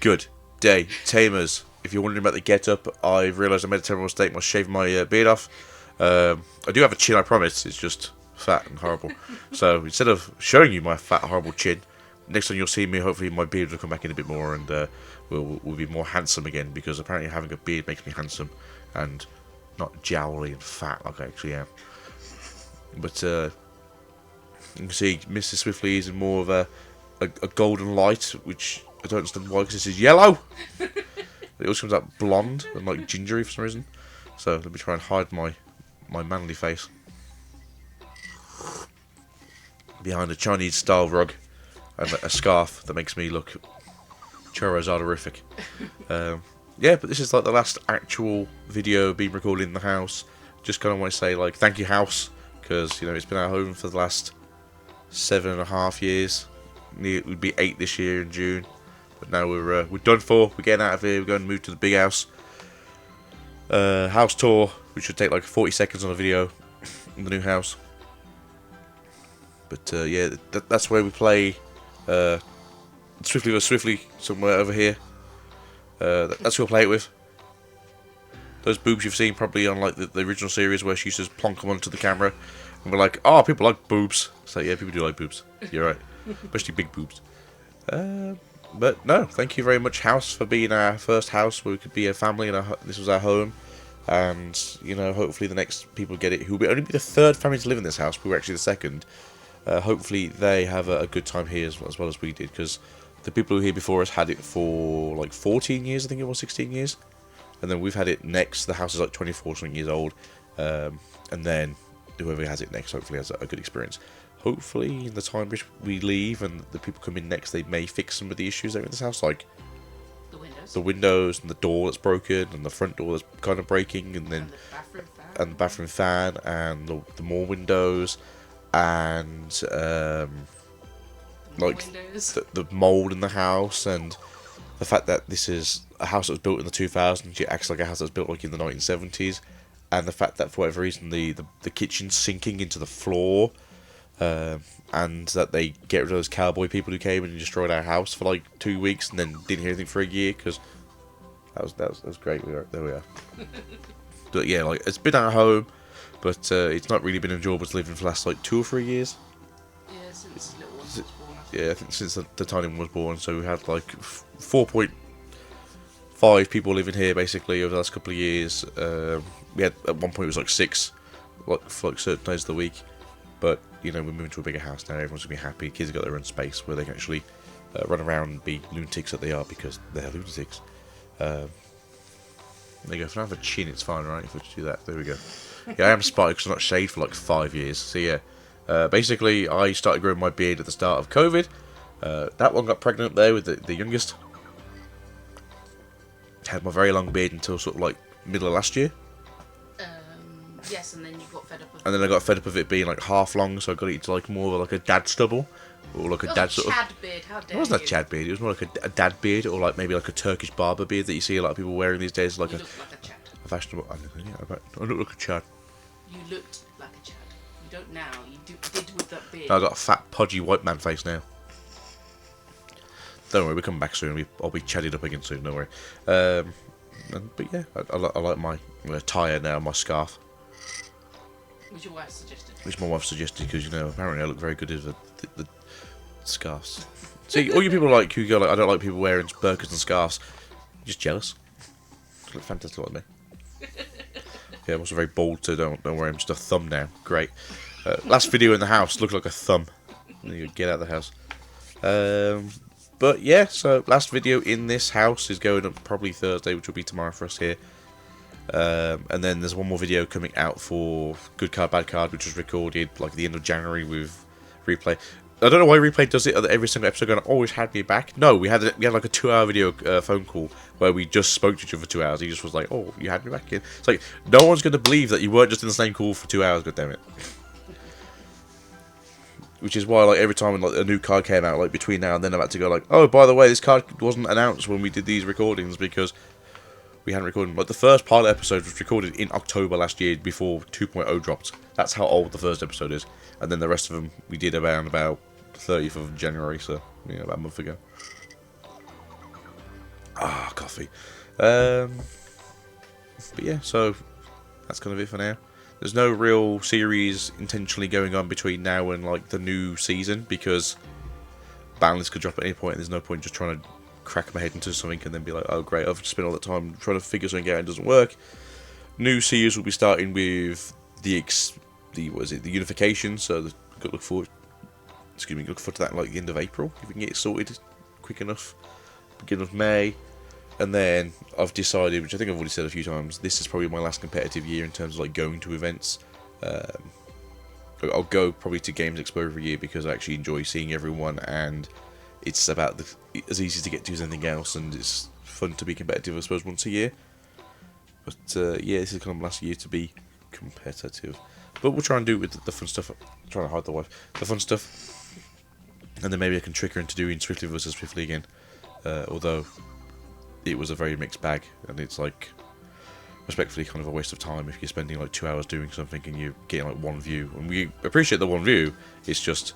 Good day, Tamers. If you're wondering about the get-up, I've realised I made a terrible mistake by shaving my beard off. I do have a chin, I promise. It's just fat and horrible. So instead of showing you my fat, horrible chin, next time you'll see me, hopefully my beard will come back in a bit more and we'll be more handsome again, because apparently having a beard makes me handsome and not jowly and fat like I actually am. But you can see Mr. Swiftly is in more of a golden light, which I don't understand why, because this is yellow. It also comes out blonde and like gingery for some reason. So let me try and hide my manly face behind a Chinese style rug and a scarf that makes me look Charizard-orific. Yeah, but this is like the last actual video being recorded in the house. Just kind of want to say like thank you, house, because it's been our home for the last 7.5 years. It would be 8 this year in June. But now we're done for. We're getting out of here. We're going to move to the big house. House tour, which should take like 40 seconds on a video in the new house. But yeah, that's where we play Swiftly vs Swiftly, somewhere over here. That's who we'll play it with. Those boobs you've seen probably on like the original series, where she used to plonk them onto the camera. And we're like, oh, people like boobs. So yeah, people do like boobs. You're right. Especially big boobs. But no, thank you very much, house, for being our first house where we could be a family, and this was our home. And hopefully the next people get it, who will only be the third family to live in this house. We were actually the second. Hopefully they have a good time here as well as we did, because the people who were here before us had it for like 14 years, I think it was 16 years, and then we've had it next. The house is like 24 something years old, and then whoever has it next hopefully has a good experience. Hopefully in the time which we leave and the people come in next, they may fix some of the issues that are in this house, like the windows and the door that's broken and the front door that's kind of breaking, and then the bathroom fan and the more windows and like the mold in the house, and the fact that this is a house that was built in the 2000s, it acts like a house that was built like in the 1970s, and the fact that for whatever reason the kitchen's sinking into the floor. And that they get rid of those cowboy people who came and destroyed our house for like 2 weeks and then didn't hear anything for a year, because that was great. There we are. But yeah, like it's been our home, but it's not really been enjoyable to live in for the last like 2 or 3 years. Yeah, since little one was born. Yeah, I think since the tiny one was born. So we had like 4.5 people living here basically over the last couple of years. We had at one point it was like 6, like for like certain days of the week. But we're moving to a bigger house now. Everyone's gonna be happy. Kids have got their own space where they can actually run around and be lunatics that they are, because they're lunatics. There you go. If I don't have a chin, it's fine, right? If I just do that, there we go. Yeah, I am spotted because I'm not shaved for like 5 years. So yeah, basically I started growing my beard at the start of COVID. That one got pregnant up there with the youngest. Had my very long beard until sort of like middle of last year. Yes, and then you got fed up with it. And then I got fed up of it being like half long, so I got it to like more of like a dad stubble, or like a dad sort of. Chad beard, how dare you? It wasn't a Chad beard. It was more like a dad beard, or like maybe like a Turkish barber beard that you see a lot of people wearing these days, like you looked like a Chad. a fashionable. I look like a Chad. You looked like a Chad. You don't now. You did with that beard. I got a fat, podgy white man face now. Don't worry, we're coming back soon. I'll be chatted up again soon. Don't worry. But yeah, I like my attire now, my scarf. Which your wife suggested. Which my wife suggested, because apparently I look very good with the scarves. See, all you people like who go like, I don't like people wearing burkas and scarves. You're just jealous. You look fantastic like me. Yeah, I'm also very bald, so don't worry. I'm just a thumb now. Great. Last video in the house looked like a thumb. You get out of the house. But yeah, so last video in this house is going up probably Thursday, which will be tomorrow for us here. And then there's one more video coming out for Good Card, Bad Card, which was recorded like at the end of January with Replay. I don't know why Replay does it every single episode going, always had me back. No, we had like a 2-hour video phone call where we just spoke to each other for 2 hours. He just was like, oh, you had me back in. It's like, no one's going to believe that you weren't just in the same call for 2 hours, goddammit. Which is why, like, every time like a new card came out, like between now and then, I'm about to go like, oh, by the way, this card wasn't announced when we did these recordings because we hadn't recorded. Like the first pilot episode was recorded in October last year before 2.0 dropped. That's how old the first episode is. And then the rest of them we did around about 30th of January, so about a month ago. Ah, coffee. But yeah, so that's kind of it for now. There's no real series intentionally going on between now and like the new season because balance could drop at any point. And there's no point just trying to crack my head into something and then be like, oh great, I've spent all that time trying to figure something out and it doesn't work. New series will be starting with the Unification. So look forward. Look forward to that like the end of April if we can get it sorted quick enough. Beginning of May. And then I've decided, which I think I've already said a few times, this is probably my last competitive year in terms of like going to events. I'll go probably to Games Expo every year because I actually enjoy seeing everyone, and it's about as easy to get to as anything else, and it's fun to be competitive, I suppose, once a year. But yeah, this is kind of my last year to be competitive. But we'll try and do it with the fun stuff. I'm trying to hide the wife. The fun stuff. And then maybe I can trick her into doing Swiftly versus Swiftly again. Although it was a very mixed bag, and it's like respectfully kind of a waste of time if you're spending like 2 hours doing something and you're getting like one view. And we appreciate the one view, it's just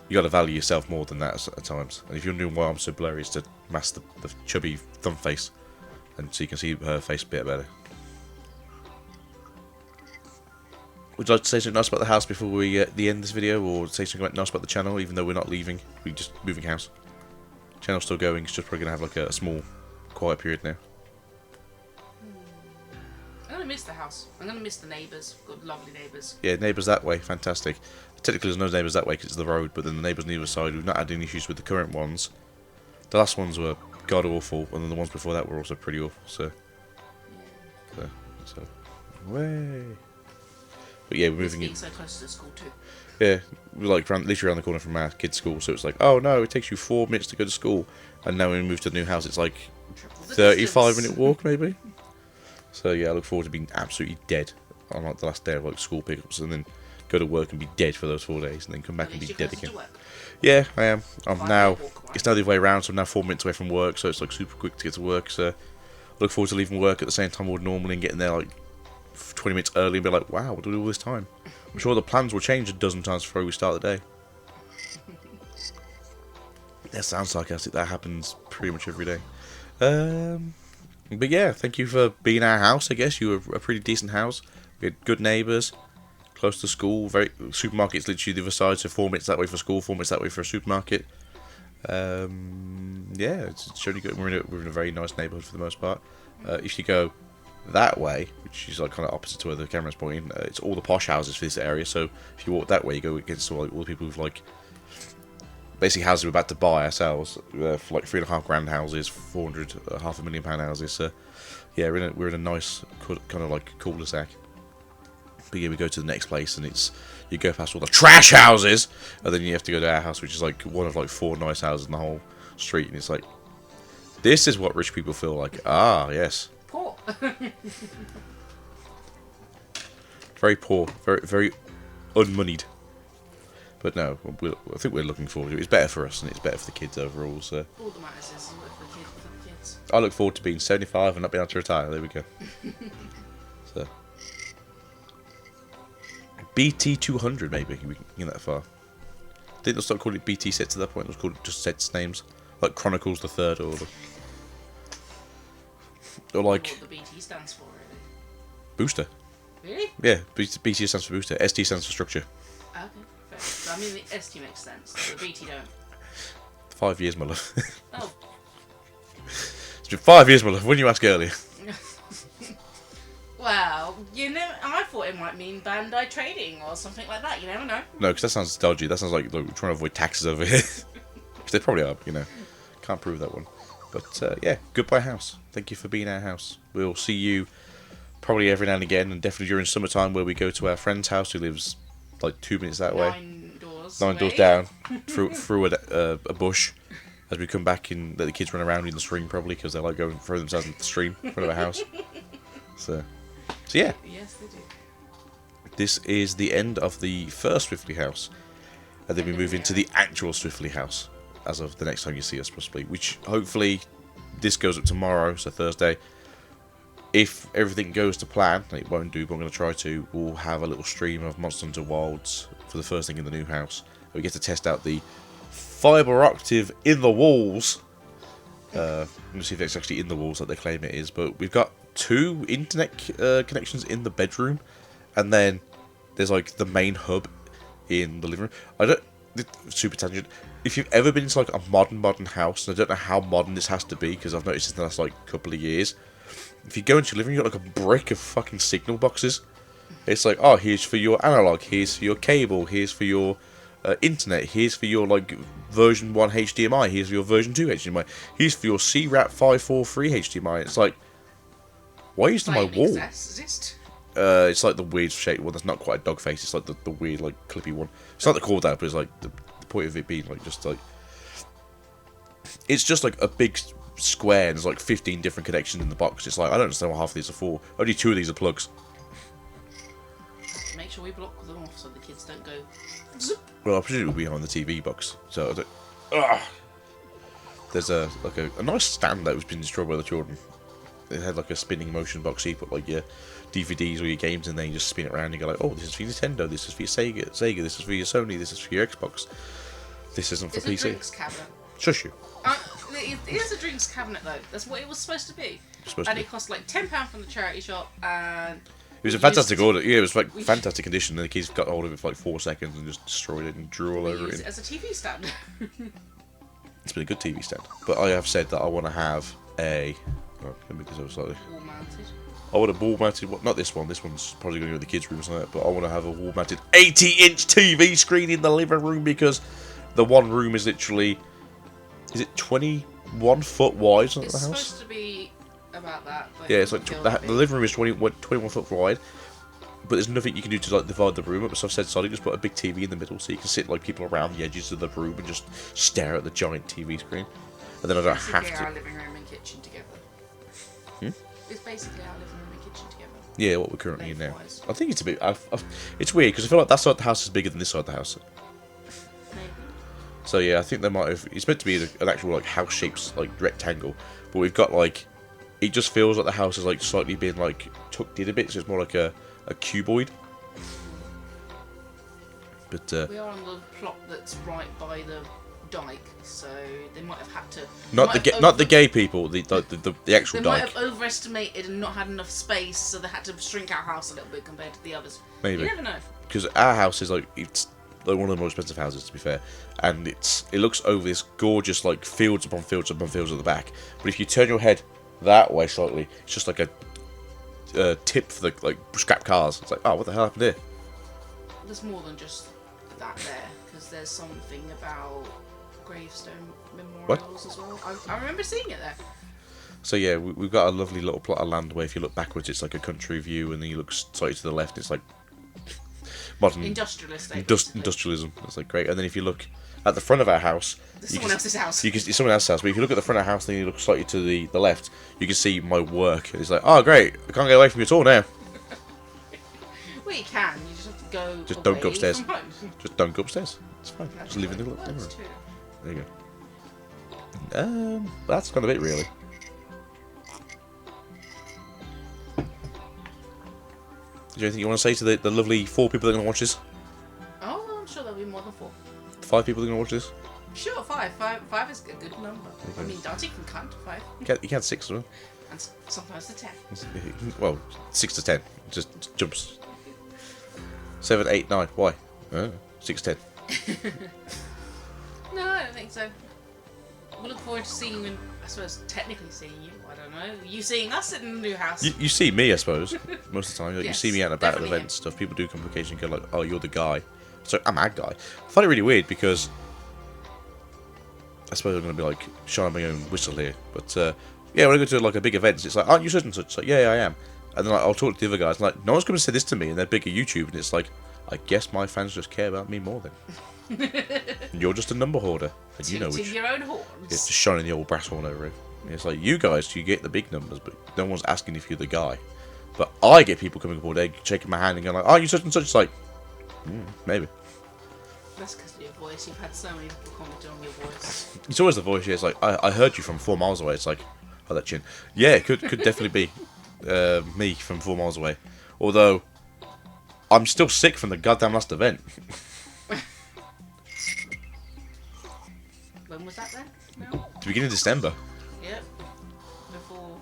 you got to value yourself more than that at times. And if you're wondering why I'm so blurry, it's to mask the chubby thumb face, and so you can see her face a bit better. Would you like to say something nice about the house before we end this video, or say something nice about the channel, even though we're not leaving, we're just moving house? Channel's still going, it's just probably going to have like a small quiet period now. I'm going to miss the house. I'm going to miss the neighbours. We've got lovely neighbours. Yeah, neighbours that way, fantastic. Technically there's no neighbours that way because it's the road, but then the neighbours on the other side, we've not had any issues with the current ones. The last ones were god awful, and then the ones before that were also pretty awful, so way. But yeah, we're moving in. So close to the school too. Yeah, we're like literally around the corner from our kids' school, so it's like, oh no, it takes you 4 minutes to go to school, and now when we move to the new house, it's like 35-minute walk maybe. So yeah, I look forward to being absolutely dead on like the last day of like school pickups, and then go to work and be dead for those 4 days, and then come back and be dead again. Yeah, I am. It's now the other way around, so I'm now 4 minutes away from work, so it's like super quick to get to work. So I look forward to leaving work at the same time I would normally and getting there like 20 minutes early and be like, wow, what do we do all this time? I'm sure the plans will change a dozen times before we start the day. That sounds sarcastic. That happens pretty much every day. But yeah, thank you for being our house, I guess. You were a pretty decent house. We had good neighbours, close to school. Supermarket's literally the other side, so 4 minutes that way for school, 4 minutes that way for a supermarket. Yeah, it's showing good. We're in a very nice neighbourhood for the most part. If you go that way, which is like kind of opposite to where the camera's pointing, it's all the posh houses for this area. So if you walk that way, you go against all the people who've like basically houses we're about to buy ourselves for like £3.5 grand houses, 400, £500,000 houses. So yeah, we're in a nice kind of like cul-de-sac. But yeah, we go to the next place and you go past all the trash houses, and then you have to go to our house, which is like one of like 4 nice houses in the whole street, and it's like, this is what rich people feel like. Ah, yes. Poor. Very poor, very unmoneyed. But no, I think we're looking forward to it. It's better for us and it's better for the kids overall. So All that matters is for the kids. I look forward to being 75 and not being able to retire. There we go. So BT 200 maybe we can get that far. I think they'll start calling it BT sets at that point. They'll call it just sets names like Chronicles the Third or like What the BT stands for, really. Booster. Really? Yeah, BT stands for Booster. ST stands for Structure. Okay, fair. So, I mean, the ST makes sense. The BT don't. 5 years, my love. Oh. It's been 5 years, my love. When you ask earlier. Well, I thought it might mean Bandai Trading or something like that. You never know. No, because that sounds dodgy. That sounds like we're trying to avoid taxes over here. Which they probably are, Can't prove that one. But yeah, goodbye house. Thank you for being our house. We'll see you probably every now and again, and definitely during summertime where we go to our friend's house who lives like 2 minutes that way. 9 doors down, through a bush. As we come back and let the kids run around in the stream probably because they like going and throw themselves into the stream in front of the house. So yeah. Yes, they do. This is the end of the first Swiftly house, and then we move into the actual Swiftly house as of the next time you see us, possibly. Which hopefully this goes up tomorrow, so Thursday. If everything goes to plan, and it won't do, but I'm going to try to, we'll have a little stream of Monster Hunter Wilds for the first thing in the new house. We get to test out the fibre optic in the walls Let me see if it's actually in the walls like they claim it is. But we've got 2 internet connections in the bedroom, and then there's like the main hub in the living room. I don't. Super tangent. If you've ever been into like a modern house, and I don't know how modern this has to be because I've noticed in the last like couple of years. If you go into your living room, you've got like a brick of fucking signal boxes. It's like, oh, here's for your analog, here's for your cable, here's for your internet, here's for your like version 1 HDMI, here's for your version 2 HDMI, here's for your CRAT 543 HDMI. It's like, why is it on my wall? It's like the weird shaped one. That's not quite a dog face. It's like the weird like clippy one. It's not the cordite, but it's like the point of it being like just like it's just like a big square and there's like 15 different connections in the box. It's like I don't understand what half of these are for. Only 2 of these are plugs. Make sure we block them off so the kids don't go. Zip. Well, I presume it will be on the TV box. So I don't, there's a nice stand that was being destroyed by the children. It had like a spinning motion box. So you put like your DVDs or your games in there, and you just spin it around and you go like, oh, this is for your Nintendo, this is for your Sega, this is for your Sony, this is for your Xbox. This isn't for it's PC. A drinks cabinet. Shush you. It is a drinks cabinet though. That's what it was supposed to be. It cost like £10 from the charity shop, and it was a fantastic order. Yeah, it was like fantastic condition. And the kids got hold of it for like 4 seconds and just destroyed it and drew all over it. As a TV stand. It's been a good TV stand, but I have said that I want to have a. Oh, let me do this slightly. Wall mounted. I want a wall-mounted one. Not this one. This one's probably going to go in the kids' room or something. But I want to have a wall-mounted 80-inch TV screen in the living room because the one room is literally. Is it 21 foot wide? It's supposed to be about that. But yeah, it's like the living room is 21 foot wide. But there's nothing you can do to like divide the room up. So I've said, sorry, just put a big TV in the middle so you can sit like people around the edges of the room and just stare at the giant TV screen. And then I don't have to. Our living room and kitchen together. It's basically our living room and kitchen together. Yeah, what we're currently in now. I think it's a bit. It's weird because I feel like that side of the house is bigger than this side of the house. Maybe. So yeah, I think they might have. It's meant to be an actual like house shaped like rectangle, but we've got like. It just feels like the house has like slightly been like tucked in a bit, so it's more like a cuboid. But we are on the plot that's right by the dike, so they might have had to. Not the gay people, the actual they dike. They might have overestimated and not had enough space, so they had to shrink our house a little bit compared to the others. Maybe. You never know. Because our house is like it's like one of the most expensive houses, to be fair, and it looks over this gorgeous like fields upon fields upon fields at the back. But if you turn your head that way slightly, it's just like a tip for the like scrap cars. It's like, oh, what the hell happened here? There's more than just that there, because there's something about gravestone memorials as well. I remember seeing it there. So yeah, we've got a lovely little plot of land where if you look backwards, it's like a country view, and then you look slightly to the left, it's like modern industrialism. It's like great. And then if you look at the front of our house, it's someone else's house. It's someone else's house. But if you look at the front of our house, then you look slightly to the left, you can see my work. And it's like, oh great, I can't get away from you at all now. Well, you can. You just have to go. Just don't go upstairs. From home. Just don't go upstairs. It's fine. That's just live in the living room. too. There you go. That's kind of it, really. Is there anything you want to say to the lovely 4 people that are going to watch this? Oh, I'm sure there'll be more than 4. 5 people that are going to watch this? Sure, 5. 5 is a good number. Okay. I mean, Darty can count to 5. You can 6 as well. And sometimes to 10. Well, 6 to 10. Just jumps. 7, 8, 9. Why? 6, 10. No, I don't think so. We'll look forward to seeing you, and I suppose technically seeing you. I don't know. You seeing us in the new house. You see me, I suppose, most of the time. Like, yes, you see me out and about at events and stuff. People do come on vacation and go like, oh, you're the guy. So I'm that guy. I find it really weird because I suppose I'm going to be like showing my own whistle here. But yeah, when I go to like a big event, it's like, aren't you such and such? It's like, yeah, I am. And then like, I'll talk to the other guys. And, like, no one's going to say this to me, and they're bigger YouTube. And it's like, I guess my fans just care about me more then. You're just a number hoarder, and you know which. Your own horns. It's just shining the old brass horn over it. It's like, you guys, you get the big numbers, but no one's asking if you're the guy. But I get people coming aboard, they shaking my hand and going like, oh, you such and such. It's like, maybe. That's because of your voice. You've had so many people comment on your voice. It's always the voice. Yeah, it's like I heard you from 4 miles away. It's like, oh, that chin. Yeah, it could definitely be me from 4 miles away. Although I'm still sick from the goddamn last event. When was that then? No. The beginning of December. Yep. Before.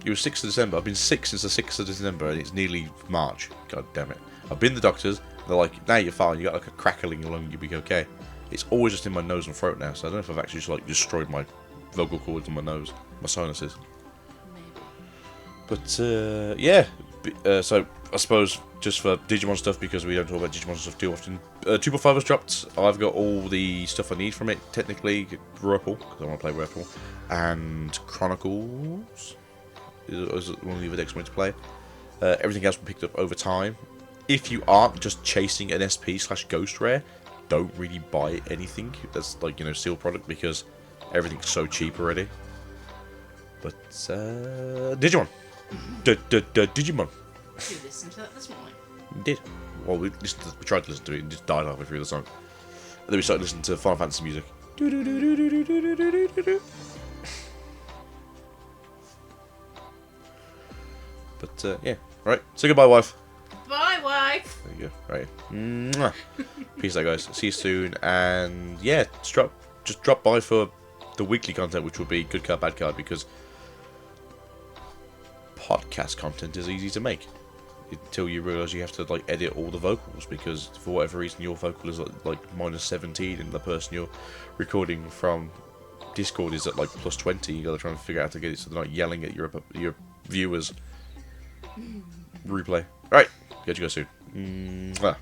It was 6th of December. I've been sick since the 6th of December, and it's nearly March. God damn it. I've been to the doctors. They're like, "Now you're fine. You got like a crackle in your lung. You'll be okay." It's always just in my nose and throat now. So I don't know if I've actually just like destroyed my vocal cords on my nose, my sinuses. Maybe. But yeah. So I suppose just for Digimon stuff, because we don't talk about Digimon stuff too often. 2.5 has dropped. I've got all the stuff I need from it. Technically, Whirlpool, because I want to play Whirlpool, and Chronicles is one of the other decks I want to play. Everything else will be picked up over time. If you aren't just chasing an SP/Ghost Rare, don't really buy anything that's like, you know, sealed product, because everything's so cheap already. But Digimon. Digimon. You listened to that this morning. We did. Well, we tried to listen to it and just died halfway through the song. And then we started listening to Final Fantasy music. But yeah, right. Say goodbye, wife. Bye, wife. There you go. Right. Mwah. Peace out, guys. See you soon. And yeah, just drop by for the weekly content, which will be good card, bad card, because podcast content is easy to make until you realise you have to like edit all the vocals, because for whatever reason your vocal is like minus 17 and the person you're recording from Discord is at like plus 20. You gotta try and figure out how to get it so they're not yelling at your viewers. Replay. Alright, catch you guys soon. Mwah.